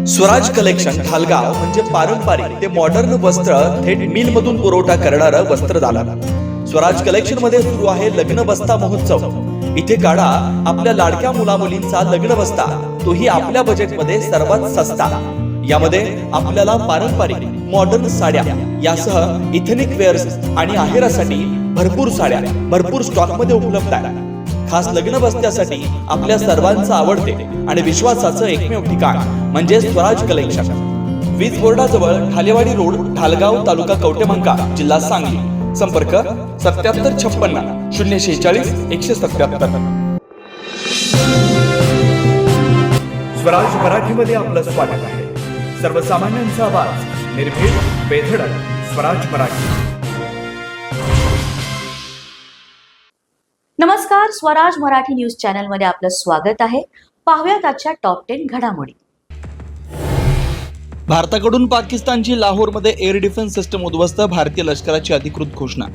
Swaraj collection Dhalgaon म्हणजे पारंपरिक ते मॉडर्न वस्त्र थेट मिल मधून पुरवठा करणारं वस्त्रदालन. स्वराज कलेक्शन मध्ये सुरू आहे लग्न बस्ता महोत्सव. इथे काढा आपल्या लाडक्या मुलामुलींचा लग्न बस्ता, तोही आपल्या बजेटमध्ये सर्वात सस्ता. यामध्ये आपल्याला पारंपरिक मॉडर्न साड्या यासह इथेनिक वेअर्स आणि आहेरासाठी भरपूर साड्या भरपूर स्टॉक मध्ये उपलब्ध आहे. खास लग्न बस्त्यासाठी आपल्या सर्वांचं आवडते आणि विश्वासाचं एकमेव ठिकाण म्हणजे स्वराज कलेक्शन. वीज बोर्डाजवळ ठालेवाडी रोड, ढालगाव, तालुका कवटेमहांका, जिल्हा सांगली. संपर्क 7756 046 177. स्वराज मराठीमध्ये आपलं स्वागत आहे. सर्वसामान्यांचा आवाज, निर्भीड, बेधडक. स्वराज मराठी. नमस्कार, स्वराज मराठी न्यूज चॅनल मध्ये आपलं स्वागत आहे. पाहूयात आजच्या टॉप 10 घडामोडी. भारताकडून पाकिस्तानची लाहोरमध्ये एअर डिफेन्स सिस्टम उद्ध्वस्त, भारतीय लष्कराची अधिकृत घोषणा.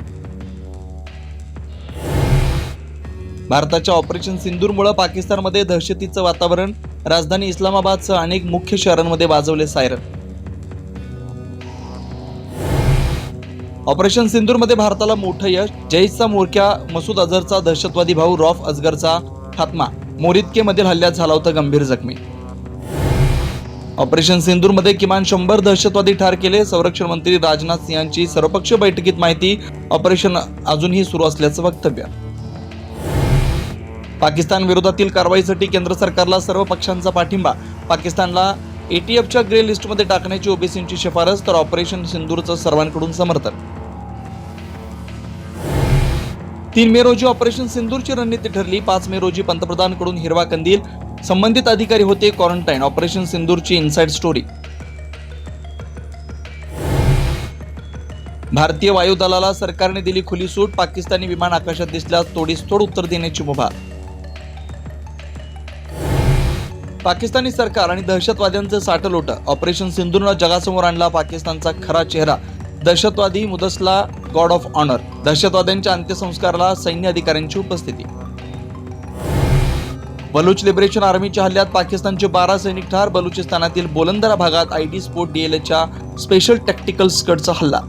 भारताच्या ऑपरेशन सिंदूरमुळे पाकिस्तानमध्ये दहशतीचं वातावरण, राजधानी इस्लामाबादसह अनेक मुख्य शहरांमध्ये वाजवले सायरन. ऑपरेशन सिंदूरमध्ये भारताला मोठं यश, जैशचा म्होरक्या मसूद अझहरचा दहशतवादी भाऊ रौफ अजगरचा खात्मा, मोरिदकेमधील हल्ल्यात झाला होता गंभीर जखमी. ऑपरेशन सिंदूरमध्ये किमान 100 दहशतवादी ठार केले, संरक्षण मंत्री राजनाथ सिंहांची सर्वपक्षीय बैठकीत माहिती. ऑपरेशन अजूनही सुरू असल्याचं वक्तव्य. पाकिस्तान विरोधातील कारवाईसाठी केंद्र सरकारला सर्व पक्षांचा पाठिंबा, पाकिस्तानला एटीएफच्या ग्रे लिस्टमध्ये टाकण्याची ओबीसींची शिफारस, तर ऑपरेशन सिंदूरचं सर्वांकडून समर्थन. 3 मे रोजी ऑपरेशन सिंदूरची रणनीती ठरली. 5 मे रोजी पंतप्रधानांकडून हिरवा कंदील, संबंधित अधिकारी होते क्वारंटाईन. ऑपरेशन सिंदूरची इनसाइड स्टोरी. भारतीय वायुदलाला सरकारने दिली खुली सूट, पाकिस्तानी विमान आकाशात दिसल्यास तोडीस तोड उत्तर देण्याची मुभा. पाकिस्तानी सरकार आणि दहशतवाद्यांचं साटलोटं, ऑपरेशन सिंदूरनं जगासमोर आणला पाकिस्तानचा खरा चेहरा. दहशतवादी मुदसला गॉड ऑफ ऑनर, दहशतवाद्यांच्या अंत्यसंस्काराला सैन्य अधिकाऱ्यांची उपस्थिती. बलूच लिबरेशन आर्मीच्या हल्ल्यात पाकिस्तानचे 12 सैनिक ठार, बलुचिस्तानातील बोलंदरा भागात आयडी स्पोर्ट डीएलएच्या स्पेशल टॅक्टिकल स्क्वॉडचा हल्ला.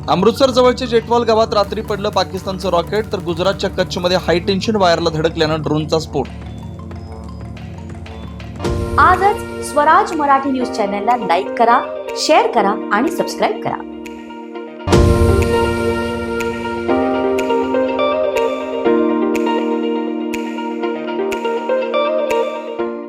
अमृतसर जवळच्या जेटवाल गावात रात्री पडलं पाकिस्तानचं रॉकेट, तर गुजरातच्या कच्छमध्ये हाय टेन्शन वायरला धडकल्यानं ड्रोनचा स्फोट. आजच स्वराज मराठी न्यूज चॅनलला लाईक करा, शेअर करा आणि सबस्क्राईब करा.